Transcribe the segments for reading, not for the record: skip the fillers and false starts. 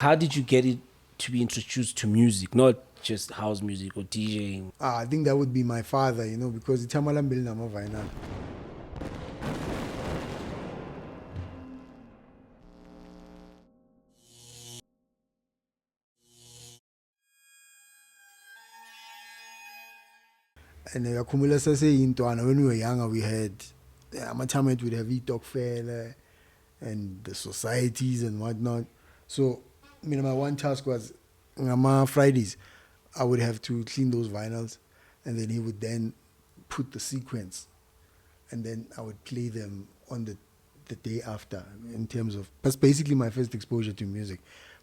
How did you get it to be introduced to music, not just house music or DJing? I think that would be my father, because it's Tamalambil Nama Vinyl. And when we were younger, we had Amachamet would have Talk Fair and the societies and whatnot. So, my one task was on Fridays, I would have to clean those vinyls, and then he would then put the sequence, and then I would play them on the day after. In terms of, that's basically my first exposure to music.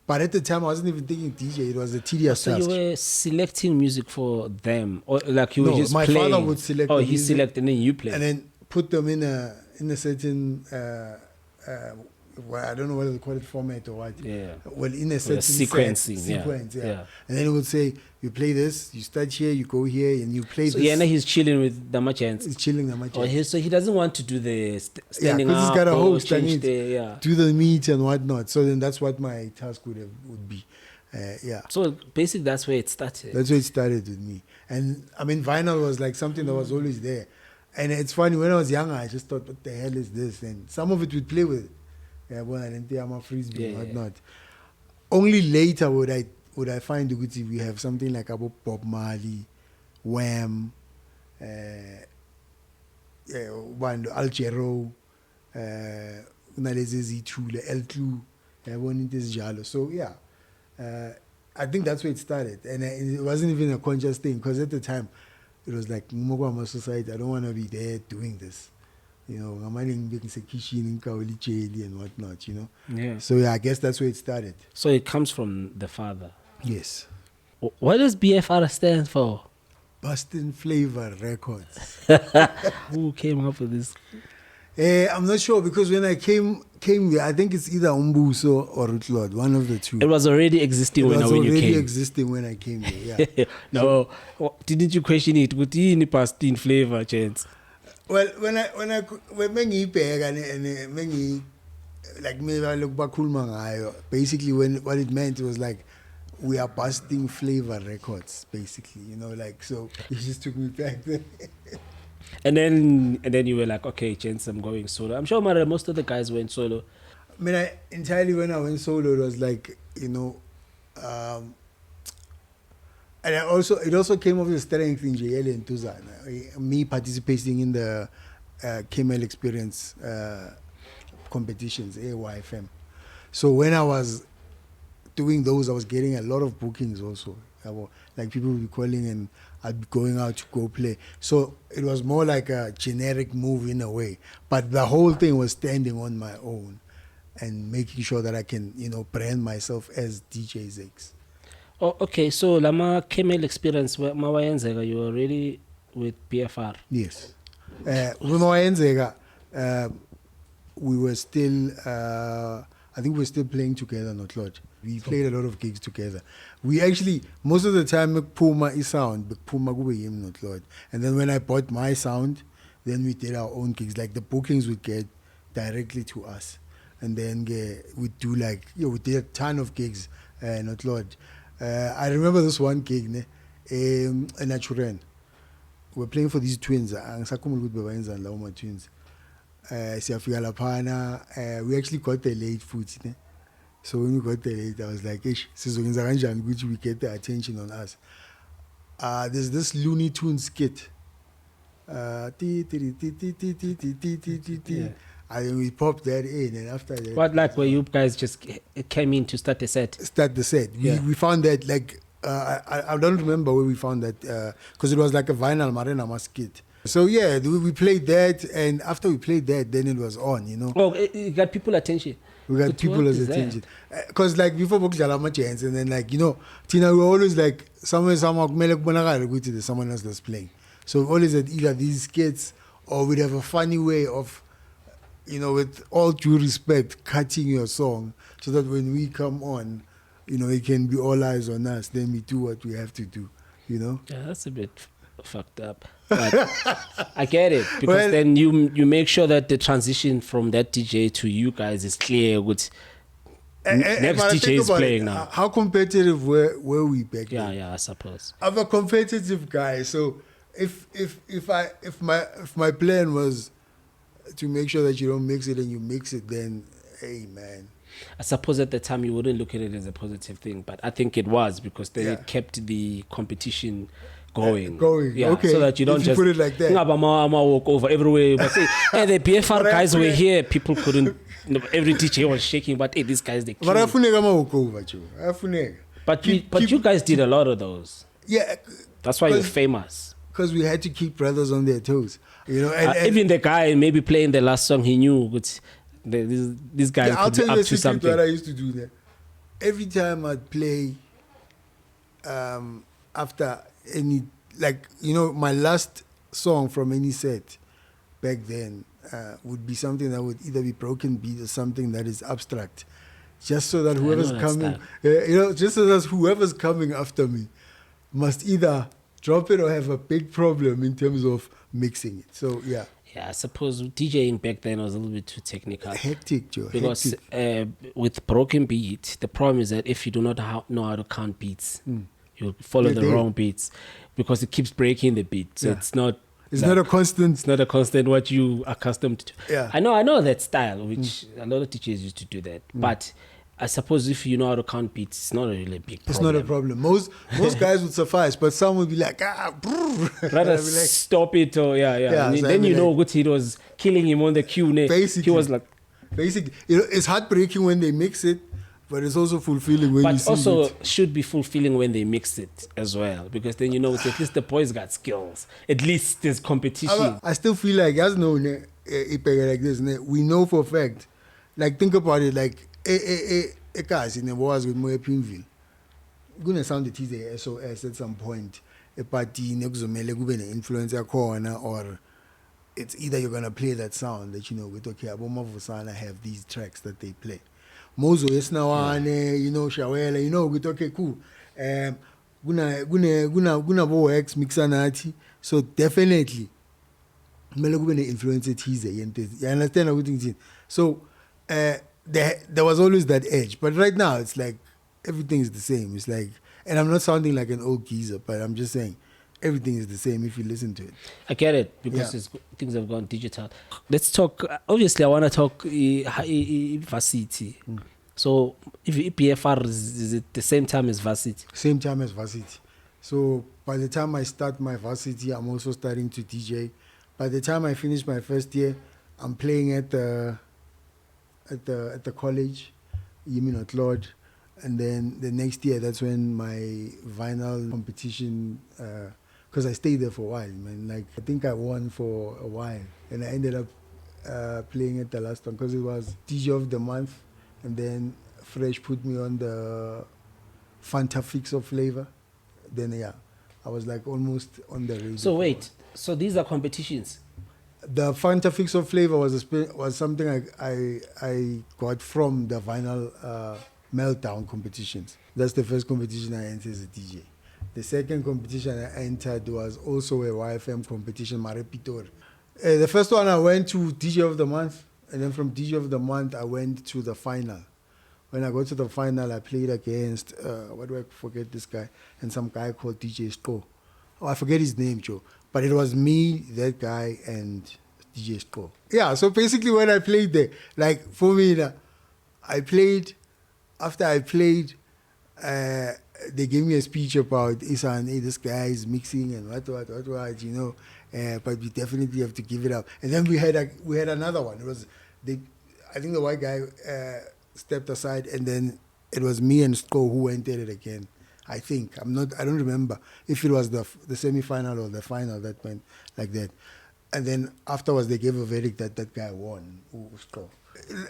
But at the time, I wasn't even thinking DJ. It was a tedious task. So you were selecting music for them, or like you were just my playing? Father would select. Oh, the he music, selected and then you play. and then put them in a certain. Well, I don't know whether to call it format or what. Yeah. Well, in a certain sequencing. Sequence, Yeah. And then it would say, you play this, you start here, you go here, and you play So this. yeah, now he's chilling with the merchants. He's chilling the merchants. So he doesn't want to do the standing up. Because he's got a host change and the, do the meet and whatnot. So then that's what my task would be. So basically that's where it started. That's where it started with me. And I mean, vinyl was like something that was always there. And it's funny, when I was younger, I just thought, what the hell is this? And some of it we'd play with. Yeah, well, I didn't think I'm a frisbee and whatnot. Only later would I find we have something like about Bob Marley, Wham, Algero, Z2, L2, so yeah. I think that's where it started, and it wasn't even a conscious thing, because at the time it was like Mugwama society. I don't want to be there doing this, I'm in kitchen and whatnot, Yeah. So yeah, I guess that's where it started. So it comes from the father. Yes. What does BFR stand for? Boston Flavor Records. Who came up with this? I'm not sure, because when I came here, I think it's either Umbuso or Rutlord, one of the two. It was already existing when you came. It was already existing when I came here, yeah. No, didn't you question it? With any Boston Flavor, chance? Well, when like maybe I look back, basically what it meant was like, we are busting Flavor Records, basically, so it just took me back there. And then you were like, okay, chance, I'm going solo. I'm sure most of the guys went solo. I mean, entirely when I went solo, it was like, and it also came off the strength in JL and Tuzan. Me participating in the KML Experience competitions, AYFM. So when I was doing those, I was getting a lot of bookings also. Like people would be calling and I'd be going out to go play. So it was more like a generic move in a way. But the whole thing was standing on my own and making sure that I can, brand myself as DJ Zakes. Oh, okay. So Lama KML Experience, you were already with BFR? Yes. With Mawayenzega, we were still, I think we were still playing together, not Lodge. We played a lot of gigs together. We actually, most of the time, Puma is sound, but Puma go him, not Lord. And then when I bought my sound, then we did our own gigs. Like the bookings would get directly to us. And then we'd do we did a ton of gigs, not Lord. I remember this one gig, in Naturen. We're playing for these twins, twins. We actually got the late food. So when we got there late, I was like, which we get the attention on us. There's this Looney Tunes skit. And we popped that in, and after that... What, like where you guys just came in to start the set? Start the set. We found that, I don't remember where we found that, because it was like a vinyl Marina skit. So yeah, we played that, and after we played that, then it was on, Oh, it got people attention. We got people's attention. Because before Bokjalama chance, and then Tina, we were always someone there's someone else that's playing. So we always had either these skits, or we'd have a funny way of, with all due respect, cutting your song, so that when we come on, it can be all eyes on us, then we do what we have to do, Yeah, that's a bit fucked up. But I get it, because then you make sure that the transition from that DJ to you guys is clear. Next but DJ think is about playing it. now. How competitive were we back then? Yeah, I suppose. I'm a competitive guy, so if my plan was to make sure that you don't mix it and you mix it, then hey man. I suppose at the time you wouldn't look at it as a positive thing, but I think it was because they Yeah. kept the competition going. Going, okay. So that you don't If you just put it like that. I'ma walk over everywhere. But say, hey, the BFR But guys were actually- here. People couldn't. Every DJ was shaking. But hey, these guys they. But kill. afuneka walk over, Joe. Afuneka. But you guys did a lot of those. Yeah. That's why you're famous. Because we had to keep brothers on their toes, you know. And Even the guy maybe playing the last song, he knew this guy I'll could be tell you up the to secret something. that I used to do there. Every time I'd play, after any, like, you know, my last song from any set back then would be something that would either be broken beat or something that is abstract. Just so that whoever's that coming, style. you know, just so that whoever's coming after me must either drop it or have a big problem in terms of mixing it. So, yeah. Yeah, I suppose DJing back then was a little bit too technical. Hectic, Joe. Because hectic. with broken beat, the problem is that if you do not know how to count beats, you'll follow the You're wrong beats because it keeps breaking the beat. So Yeah. it's not. It's like- not a constant. It's not a constant what you accustomed to. Yeah. I know that style, which a lot of teachers used to do that. But I suppose if you know how to count beats, it's not a really big problem. It's not a problem. Most guys would suffice, but some would be like, brrr. Rather I'd be like, stop it or Yeah, And so then I mean, you know like- what it was killing him on the cue. Basically. He was like, basically, you know, it's heartbreaking when they mix it, but it's also fulfilling when you but see also it. should be fulfilling when they mix it as well, because then you know it's at least the boys got skills. At least there's competition. I still feel like, as no, like this, we know for a fact, like, think about it, like, guys in the wars with Moya Pinville, gonna sound it is a SOS at some point. A party nekuzomele kube ne-influencer corner, or it's either you're gonna play that sound that you know with okay, Abomavusana have these tracks that they play. Mozo Esnawane, you know, Shawela, you know, with okay, cool. Guna WVX mixanati. So definitely kumele kube ne-influencer thize yentezi. You understand what I'm saying? So there was always that edge, but right now it's like everything is the same. It's like, and I'm not sounding like an old geezer, but I'm just saying everything is the same if you listen to it. I get it because Yeah. things have gone digital. Let's talk. Obviously, I want to talk varsity. So, if BFR is it the same time as varsity? Same time as varsity. So by the time I start my varsity, I'm also starting to DJ. By the time I finish my first year, I'm playing at the college, Yiminot Lodge. And then the next year, that's when my vinyl competition, because I stayed there for a while, man. Like, I think I won for a while. And I ended up playing at the last one because it was DJ of the month. And then Fresh put me on the Fanta Fix of Flavor. Then, yeah, I was like almost on the radio. So wait, so these are competitions. The Fanta Fix of Flavor was something I got from the vinyl meltdown competitions. That's the first competition I entered as a DJ. The second competition I entered was also a YFM competition, Marepitor. The first one I went to DJ of the month, and then from DJ of the month I went to the final. When I got to the final, I played against, what do I forget this guy, and some guy called DJ Sko. Oh, I forget his name, Joe. But it was me, that guy, and DJ Sko. Yeah, so basically when I played there, like for me, after I played, they gave me a speech about Isan, hey, this guy is mixing and what, you know, but we definitely have to give it up. And then we had another one. It was, I think the white guy stepped aside, and then it was me and Sko who entered it again. I think I don't remember if it was the semi-final or the final that went like that. And then afterwards they gave a verdict that guy won. Sko.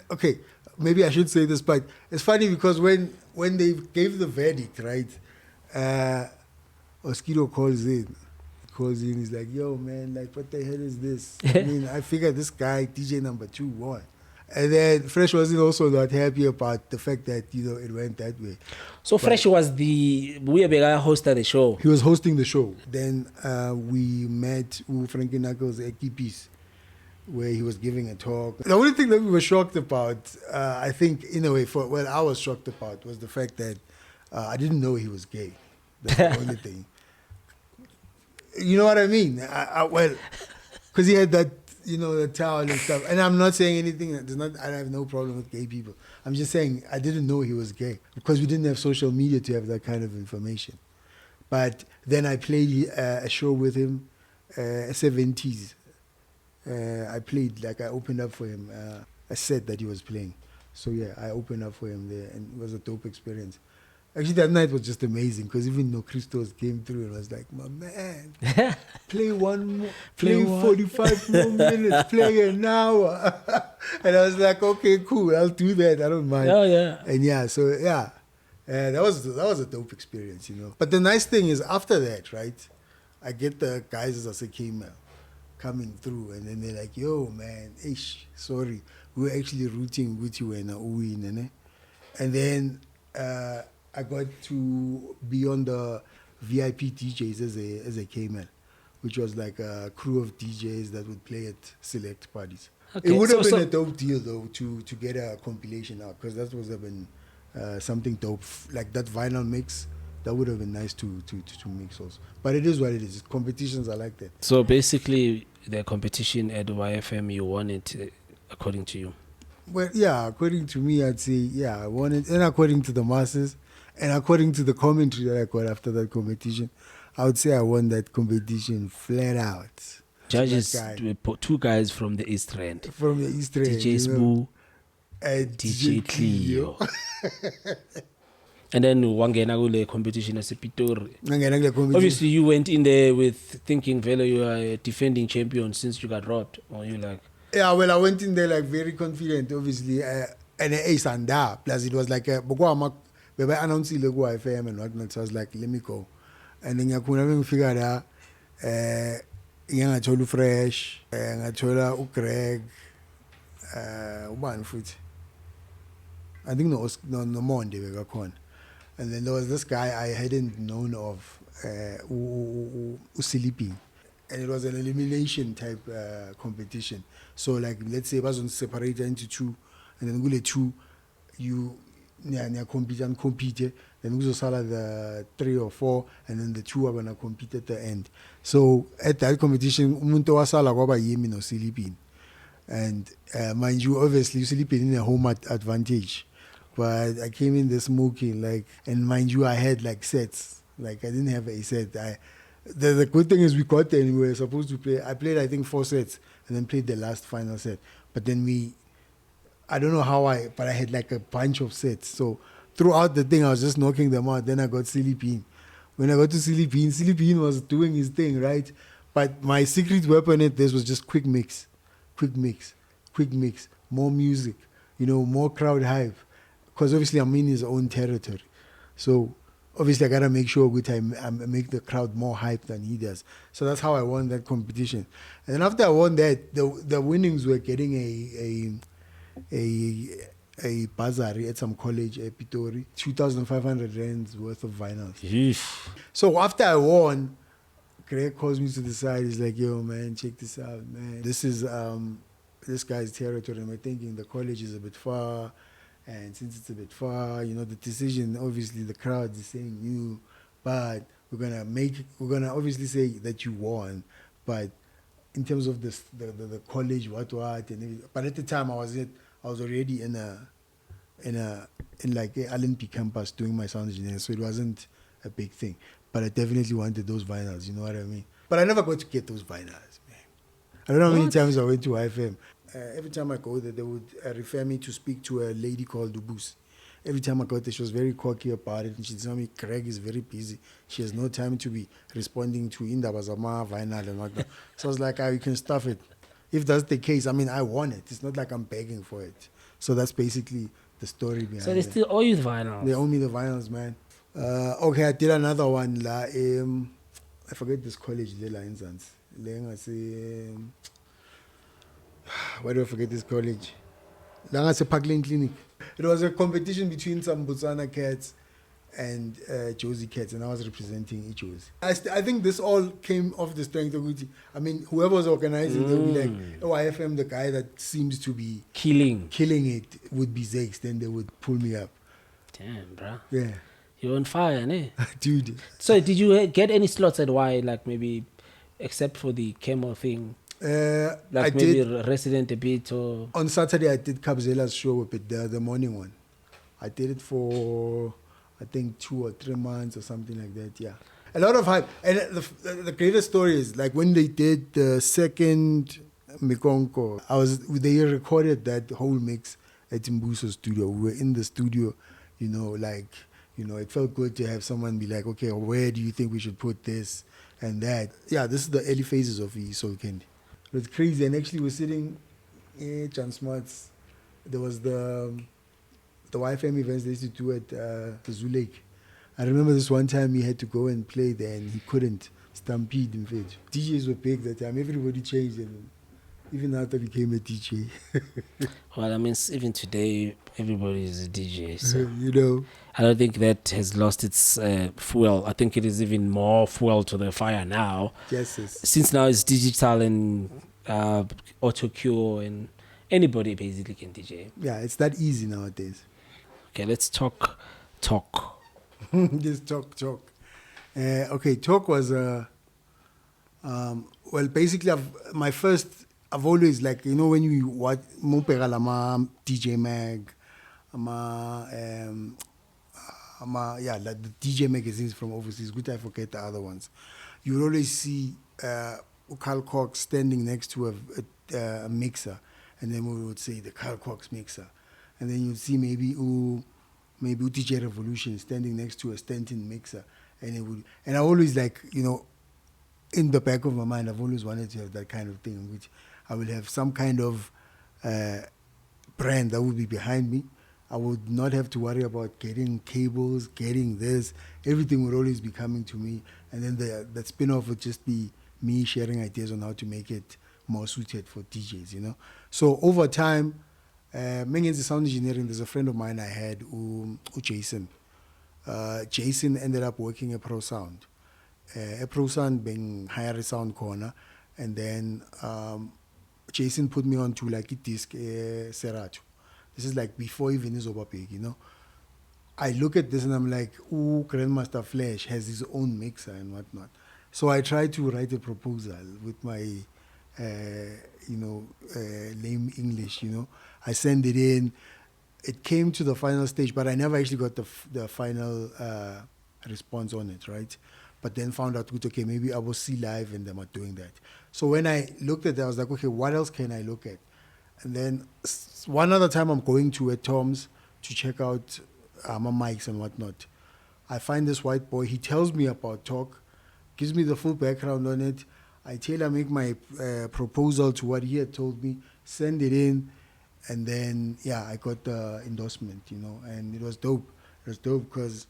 Okay, maybe I should say this, but it's funny because when they gave the verdict, right? Oskido calls in. He's like, "Yo, man, like, what the hell is this? I mean, I figured this guy DJ number 2 won." And then Fresh wasn't also not happy about the fact that, you know, it went that way. So Fresh was the guy hosted the show. He was hosting the show. Then we met Frankie Knuckles at Kipis. where he was giving a talk. The only thing that we were shocked about, I think, in a way, I was shocked about was the fact that I didn't know he was gay. That's the only thing. You know what I mean? Well, because he had that, the towel and stuff. And I'm not saying anything. I have no problem with gay people. I'm just saying I didn't know he was gay because we didn't have social media to have that kind of information. But then I played a show with him, 70s. I opened up for him a set that he was playing. So yeah, I opened up for him there, and it was a dope experience. Actually, that night was just amazing because even though Christos came through and was like, my man, play one more, play 45 more minutes, play an hour. And I was like, okay, cool, I'll do that, I don't mind. Oh, yeah. And yeah, so yeah, that was a dope experience, But the nice thing is after that, right, I get the guys as I say email coming through, and then they're like, yo, man, sorry, we're actually rooting with you and win, and then I got to be on the VIP DJs as a K-man, which was like a crew of DJs that would play at select parties. Okay, it would have been a dope deal though to get a compilation out, because that would have been something dope, like that vinyl mix. That would have been nice to mix also. But it is what it is. Competitions are like that. So basically, the competition at YFM, you won it, according to you? Well, yeah, according to me, I'd say, yeah, I won it. And according to the masses, and according to the commentary that I got after that competition, I would say I won that competition flat out. Judges, two guys from the East Rand. From the East Rand. DJ Sbu and DJ Cleo. And then wangena competition as a Epitomise. Obviously, you went in there with thinking, Velo, you are a defending champion since you got robbed. Or you like... Yeah, well, I went in there like very confident, obviously. And ace and that. Plus, it was like, we announced the YFM and whatnot. So I was like, let me go. And then I couldn't figure out, I told you Fresh, I told you Greg, one foot. I think no Monday we got con. And then there was this guy I hadn't known of, Usilipi. And it was an elimination type competition. So like, let's say it was separated into two, and then we two, you compete, then we the 3 or 4, and then the 2 are gonna compete at the end. So at that competition, umuntu wasala kwaba yimi no Silipin. And mind you, obviously Silipin in a home advantage. But I came in there smoking, like, and mind you, I had like sets. Like, I didn't have a set. The good thing is we got there and we were supposed to play. I played, I think, 4 sets and then played the last final set. But then I don't know how but I had like a bunch of sets. So throughout the thing, I was just knocking them out. Then I got Silly Bean. When I got to Silly Bean was doing his thing, right? But my secret weapon at this was just quick mix, more music, more crowd hype. Because obviously I'm in his own territory. So obviously I got to make sure I make the crowd more hype than he does. So that's how I won that competition. And then after I won that, the winnings were getting a bursary at some college, Ep1, 2,500 rands worth of vinyls. Yeesh. So after I won, Greg calls me to the side. He's like, yo, man, check this out, man. This is this guy's territory. And we're thinking the college is a bit far. And since it's a bit far, the decision, obviously the crowd is saying you, but we're gonna obviously say that you won. But in terms of the college, what, and everything. But at the time I was already in like a LNP campus doing my sound engineering, so it wasn't a big thing. But I definitely wanted those vinyls, you know what I mean? But I never got to get those vinyls, man. I don't know how many times I went to IFM. Every time I go there, they would refer me to speak to a lady called Ubus. Every time I got there, she was very cocky about it. And she'd tell me, Craig is very busy. She has no time to be responding to Indabazama, vinyl, and whatnot. So I was like, you can stuff it. If that's the case, I mean, I want it. It's not like I'm begging for it. So that's basically the story behind it. So they still owe you the vinyls? They owe me the vinyls, man. Okay, I did another one. I forget this college, in Zans. Why do I forget this college? Parkland Clinic. It was a competition between some Botswana cats and Josie Katz, and I was representing Josie. I think this all came off the strength of Uti. I mean, whoever was organizing, they'll be like, oh, IFM, the guy that seems to be killing it would be Zakes. Then they would pull me up. Damn, bro. Yeah. You're on fire, ne? Dude. So did you get any slots at Y, like maybe, except for the Camel thing? Like I maybe did, Resident a bit or... On Saturday, I did Kabzela's show, but the morning one. I did it for... I think 2 or 3 months or something like that, yeah. A lot of hype. And the greatest story is, like, when they did the second Mikonko, they recorded that whole mix at Mbuso's studio. We were in the studio, it felt good to have someone be like, okay, where do you think we should put this and that? Yeah, this is the early phases of Soul Candy. It was crazy. And actually, we're sitting in John Smart's. There was the YFM events they used to do at the Zoo Lake. I remember this one time he had to go and play there and he couldn't. Stampede, in fact. DJs were big that time. Everybody changed and even after became a DJ. Well, I mean, even today, everybody is a DJ. So I don't think that has lost its fuel. I think it is even more fuel to the fire now. Yes. Since now it's digital and auto-cue and anybody basically can DJ. Yeah, it's that easy nowadays. Okay, let's talk. Just talk. Okay, talk was basically I've always, like, when you watch DJ Mag, like the DJ magazines from overseas. Good, I forget the other ones. You would always see Carl Cox standing next to a mixer, and then we would say the Carl Cox mixer, and then you'd see maybe DJ Revolution standing next to a Stanton mixer, and I always, like, in the back of my mind, I've always wanted to have that kind of thing, in which I will have some kind of brand that would be behind me. I would not have to worry about getting cables, getting this. Everything would always be coming to me, and then the spin-off would just be me sharing ideas on how to make it more suited for DJs, So over time, mengenzi sound engineering, there's a friend of mine I had, Jason. Jason ended up working at Pro Sound. Pro Sound being higher sound corner, and then Jason put me on to like a disc Serato. This is like before even Izoba Big, I look at this and I'm like, ooh, Grandmaster Flash has his own mixer and whatnot. So I tried to write a proposal with my, lame English, I sent it in. It came to the final stage, but I never actually got the final response on it, right? But then found out, okay, maybe I will see live and them are doing that. So when I looked at that, I was like, okay, what else can I look at? And then one other time I'm going to at Tom's to check out my mics and whatnot. I find this white boy. He tells me about talk, gives me the full background on it. I make my proposal to what he had told me, send it in, and then, I got the endorsement, and it was dope. It was dope because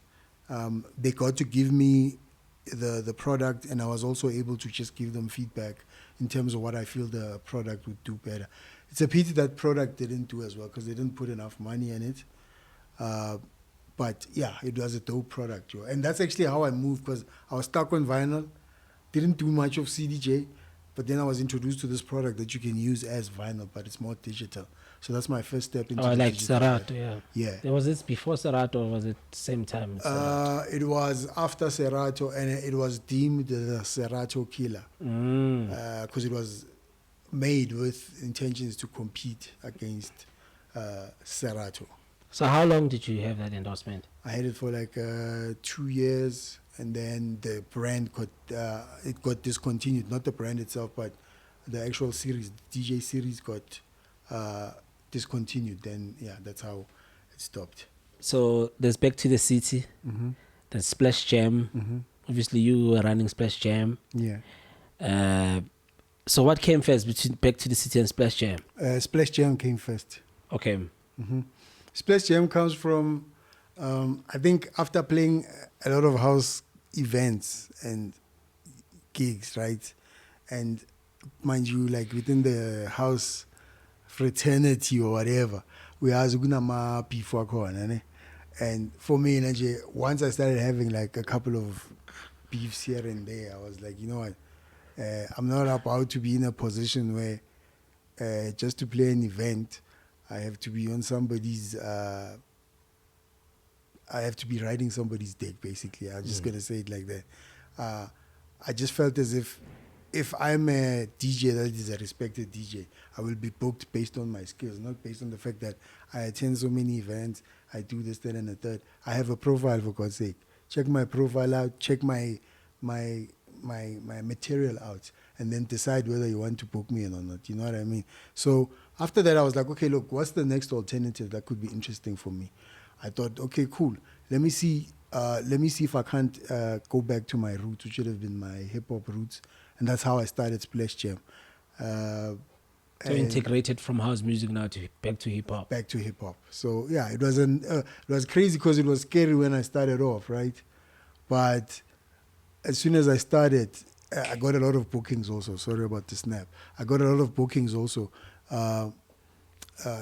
they got to give me the product, and I was also able to just give them feedback in terms of what I feel the product would do better. It's a pity that product didn't do as well because they didn't put enough money in it. But yeah, it was a dope product, yo. And that's actually how I moved, because I was stuck on vinyl, didn't do much of CDJ, but then I was introduced to this product that you can use as vinyl, but it's more digital. So that's my first step into like Serato, yeah. Yeah. Was this before Serato or was it same time? It was after Serato, and it was deemed the Serato killer. Because it was made with intentions to compete against Serato. So how long did you have that endorsement? I had it for like 2 years, and then the brand got discontinued. Not the brand itself, but the actual series, the DJ series got discontinued. Then that's how it stopped. So there's Back to the City, there's Splash Jam. Obviously you were running Splash Jam. Yeah. So what came first between Back to the City and Splash Jam? Splash Jam came first. Okay. Splash Jam comes from, I think after playing a lot of house events and gigs, right? And mind you, like within the house fraternity or whatever, we have Zugunama before corner, And for me, once I started having like a couple of beefs here and there, I was like, you know what? I'm not about to be in a position where just to play an event, I have to be on somebody's. I have to be riding somebody's dick, basically. I'm just gonna say it like that. I just felt as if I'm a DJ that is a respected DJ, I will be booked based on my skills, not based on the fact that I attend so many events, I do this, that, and the third. I have a profile, for God's sake. Check my profile out, check my material out, and then decide whether you want to book me or not. You know what I mean? So after that, I was like, okay, look, what's the next alternative that could be interesting for me? I thought, okay, cool. Let me see if I can't go back to my roots, which should have been my hip-hop roots. And that's how I started Splash Jam. So integrated from house music now to back to hip-hop. Back to hip-hop. So, yeah, it was crazy because it was scary when I started off, right? But as soon as I started, I got a lot of bookings also. Sorry about the snap. I got a lot of bookings also.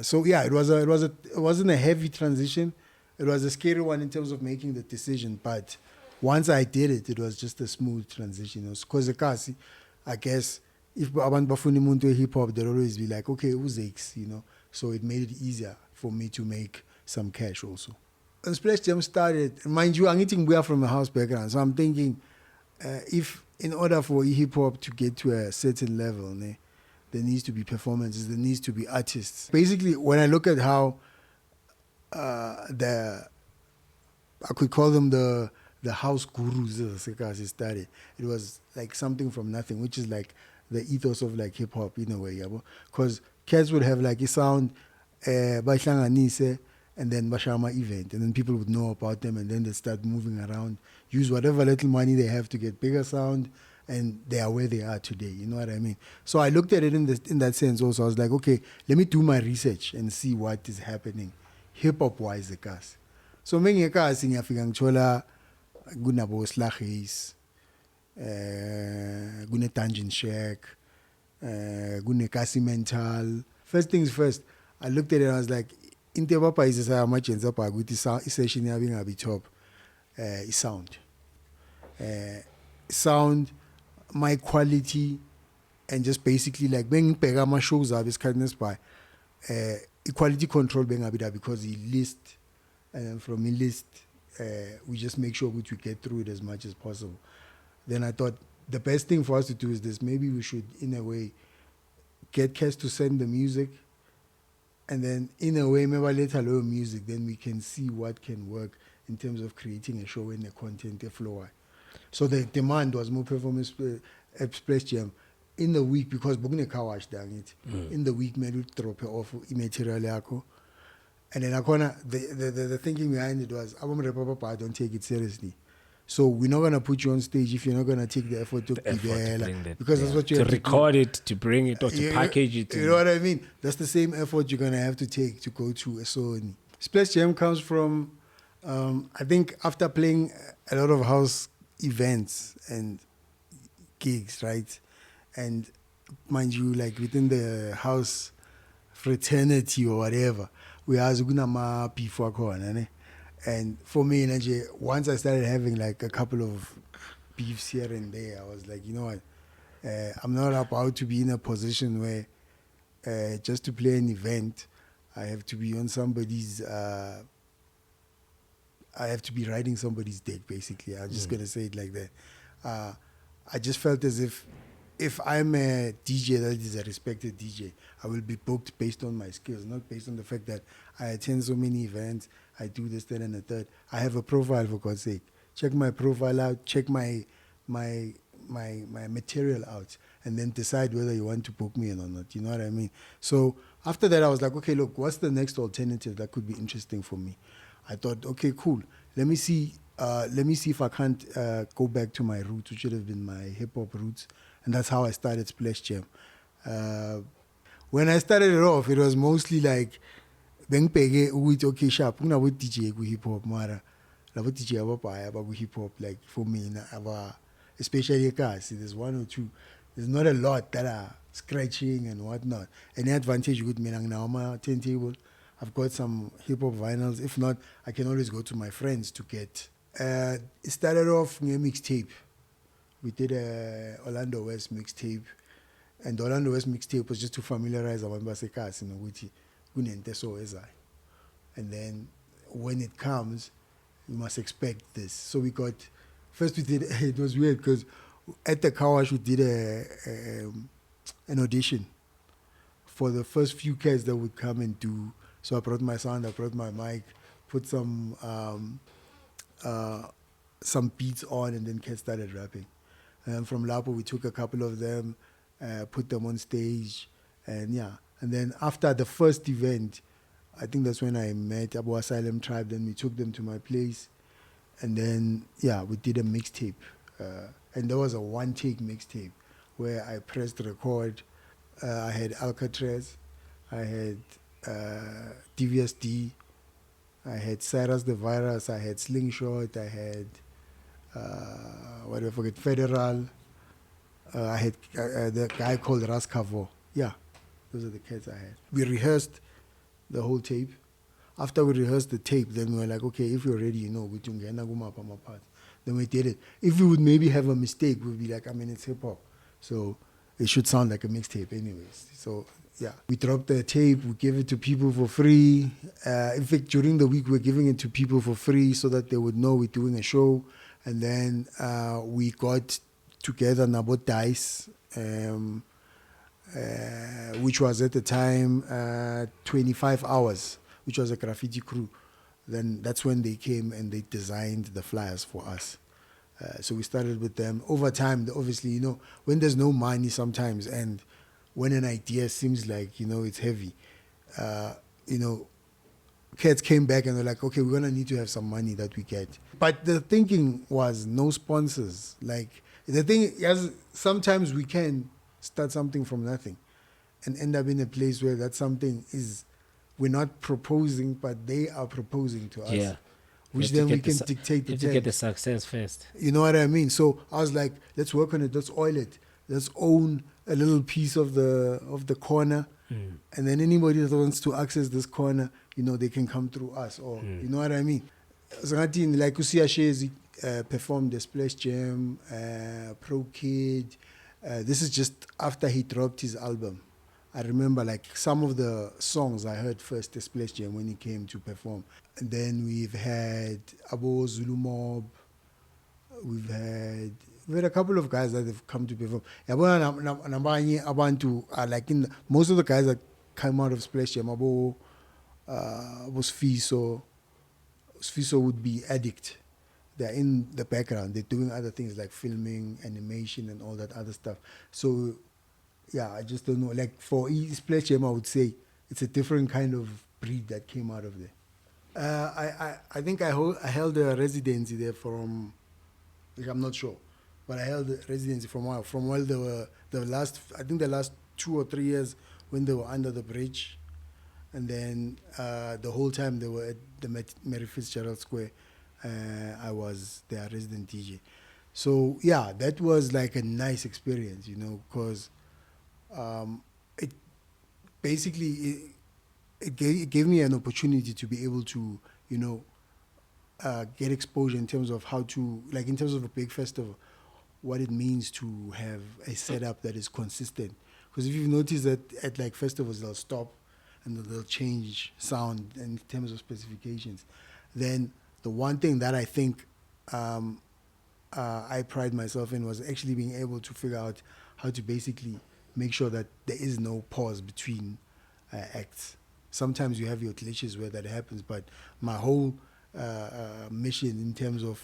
So, yeah, it wasn't a heavy transition. It was a scary one in terms of making the decision, but once I did it, it was just a smooth transition. Because I guess if abantu bafuna umuntu hip hop, they'll always be like, okay, who's Zakes, you know? So it made it easier for me to make some cash also. And Splash Jam started, mind you, I'm eating beer from a house background, so I'm thinking, if in order for hip hop to get to a certain level, there needs to be performances, there needs to be artists. Basically, when I look at how I could call them the house gurus started. It was like something from nothing, which is like the ethos of like hip hop in a way, because cats would have like a sound, bahlanganise, and then bashama event, and then people would know about them, and then they start moving around, use whatever little money they have to get bigger sound, and they are where they are today. You know what I mean? So I looked at it in that sense also. I was like, okay, let me do my research and see what is happening hip-hop wise ekhasi. So mengekasi ngiyafika ngithola kunabo Zakes, kune Dungeon Shack, kune Kasi Mental. First things first, I looked at it and I was like, into papa is sa amajenza pa ukuthi session yabi ngabi top sound. Sound, my quality, and just basically like bengibheka ama shows abi esikhathini esibayi. Equality control bengabida because he list, and then from the list we just make sure we get through it as much as possible. Then I thought the best thing for us to do is this: maybe we should in a way get Kes to send the music, and then in a way maybe let alone music, then we can see what can work in terms of creating a show and the content flow. So the demand was more performance at Splash Jam in the week, because bukune car wash dang it. In the week, maybe drop off material yako. And then the thinking behind it was, I don't take it seriously. So we're not gonna put you on stage if you're not gonna take the effort to be there, because that's what you to have record to it, to bring it, or to package it. You know what I mean? That's the same effort you're gonna have to take to go to a Sony. Splash Jam comes from, I think after playing a lot of house events and gigs, right? And mind you, like within the house fraternity or whatever, we have ma before corner. And for me, once I started having like a couple of beefs here and there, I was like, you know what? I'm not about to be in a position where just to play an event, I have to be on somebody's. I have to be riding somebody's dick, basically. I'm just gonna say it like that. I just felt as if I'm a DJ that is a respected DJ, I will be booked based on my skills, not based on the fact that I attend so many events, I do this, that, and the third. I have a profile, for God's sake. Check my profile out, check my material out, and then decide whether you want to book me or not. You know what I mean? So after that, I was like, okay, look, what's the next alternative that could be interesting for me? I thought, okay, cool. Let me see if I can't go back to my roots, which should have been my hip-hop roots. And that's how I started Splash Jam. When I started it off, it was mostly like, okay, sharp, I'm not DJ hip-hop, mara. I'm DJ about hip-hop, like for me, especially guys, there's one or two. There's not a lot that are scratching and whatnot. Any advantage you could mean now, my turntable, I've got some hip-hop vinyls. If not, I can always go to my friends to get. It started off near mixtape. We did a Orlando West mixtape. And the Orlando West mixtape was just to familiarize our ambassadors, and then when it comes, you must expect this. So we got, first we did, it was weird because at the car wash we did an audition for the first few cats that would come and do. So I brought my sound, I brought my mic, put some beats on, and then cats started rapping. And from Lapo we took a couple of them, put them on stage, and yeah. And then after the first event, I think that's when I met Abu Asylum Tribe. Then we took them to my place, and then yeah, we did a mixtape, and there was a one-take mixtape where I pressed record. I had Alcatraz, I had DVSD, I had Cyrus the Virus, I had Slingshot, I had what do I forget? Federal. I had the guy called Raskavo. Yeah, those are the cats I had. We rehearsed the whole tape. After we rehearsed the tape, then we were like, okay, if you're ready, we can get my part. Then we did it. If we would maybe have a mistake, we'd be like, it's hip hop, so it should sound like a mixtape, anyways. So yeah, we dropped the tape. We gave it to people for free. In fact, during the week, we're giving it to people for free so that they would know we're doing a show. And then we got together Nabo Dice, which was at the time 25 Hours, which was a graffiti crew. Then that's when they came and they designed the flyers for us. So we started with them. Over time, obviously, when there's no money sometimes, and when an idea seems like, it's heavy, cats came back and they're like, okay, we're going to need to have some money that we get. But the thinking was no sponsors. Like, the thing is, sometimes we can start something from nothing and end up in a place where that something is, we're not proposing, but they are proposing to us. Yeah. Which then we can dictate the terms. To get the success first. You know what I mean? So I was like, let's work on it, let's oil it, let's own a little piece of the corner. And then anybody that wants to access this corner, they can come through us, or you know what I mean? Like Usiashezi performed the Splash Jam, Pro Kid. This is just after he dropped his album. I remember like some of the songs I heard first the Splash Jam when he came to perform. And then we've had Abo Zulu Mob. We've had a couple of guys that have come to perform. Like most of the guys that came out of Splash Jam, Abo was Fiso. Fiso would be Addict. They're in the background. They're doing other things like filming, animation, and all that other stuff. So, yeah, I just don't know. Like for Splash Jam, I would say it's a different kind of breed that came out of there. I think I held a residency there from, I'm not sure, but I held a residency from while they were the last 2 or 3 years when they were under the bridge, and then the whole time they were at the Mary Fitzgerald Square. I was their resident DJ. So yeah, that was like a nice experience, because it basically it gave me an opportunity to be able to, get exposure in terms of how to, like in terms of a big festival, what it means to have a setup that is consistent. Because if you've noticed that at like festivals, they'll stop and they'll change sound in terms of specifications. Then the one thing that I think I pride myself in was actually being able to figure out how to basically make sure that there is no pause between acts. Sometimes you have your glitches where that happens, but my whole mission in terms of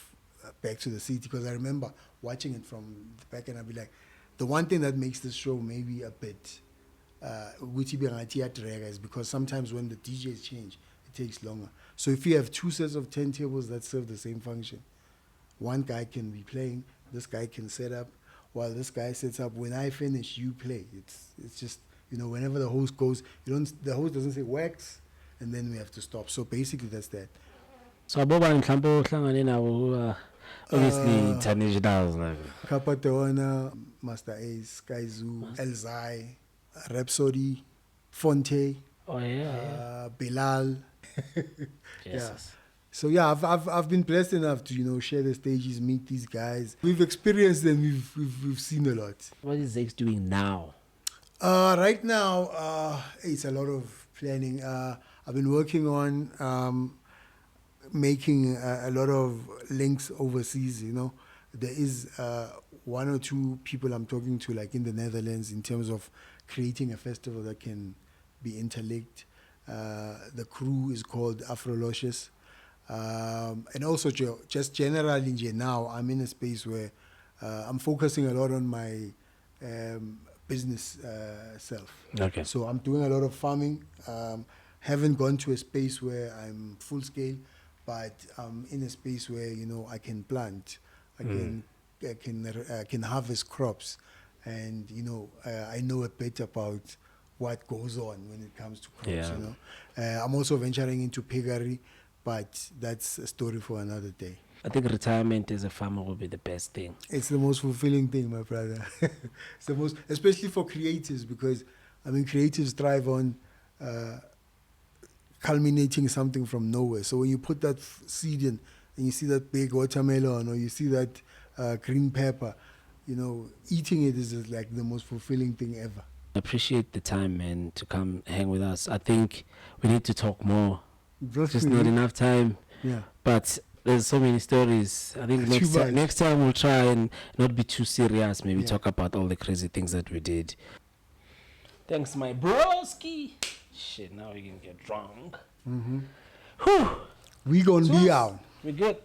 Back to the City, because I remember watching it from the back and I'd be like, the one thing that makes this show maybe a bit is because sometimes when the DJs change, it takes longer. So if you have 2 sets of 10 tables that serve the same function, one guy can be playing, this guy can set up, while this guy sets up. When I finish, you play. It's just, whenever the host goes, the host doesn't say wax, and then we have to stop. So basically that's that. So Aboba mhlambe uhlangane nawo obviously Tanijdas like Kapatona, Master Ace, Sky Zoo, Elzai, Rhapsody, Fonte. Oh yeah. Bilal. Yes. So yeah, I've been blessed enough to share the stages, meet these guys. We've experienced and we've seen a lot. What is Zakes doing now? Right now, it's a lot of planning. I've been working on making a lot of links overseas. There is one or two people I'm talking to, like in the Netherlands, in terms of creating a festival that can be interlinked. The crew is called Afrolocious. And also just generally now, I'm in a space where I'm focusing a lot on my business self. Okay. So I'm doing a lot of farming. Haven't gone to a space where I'm full scale, but I'm in a space where I can plant, I can harvest crops, and I know a bit about what goes on when it comes to crops. I'm also venturing into piggery, but that's a story for another day. I think retirement as a farmer will be the best thing. It's the most fulfilling thing, my brother. It's the most, especially for creatives, because creatives thrive on culminating something from nowhere. So when you put that seed in and you see that big watermelon or you see that green pepper, eating it is like the most fulfilling thing ever. I appreciate the time, man, to come hang with us. I think we need to talk more. Just not enough time. Yeah. But there's so many stories. I think next time we'll try and not be too serious. Maybe talk about all the crazy things that we did. Thanks, my broski. Shit, now we can get drunk. Mm-hmm. Whew. We gonna be out. We good.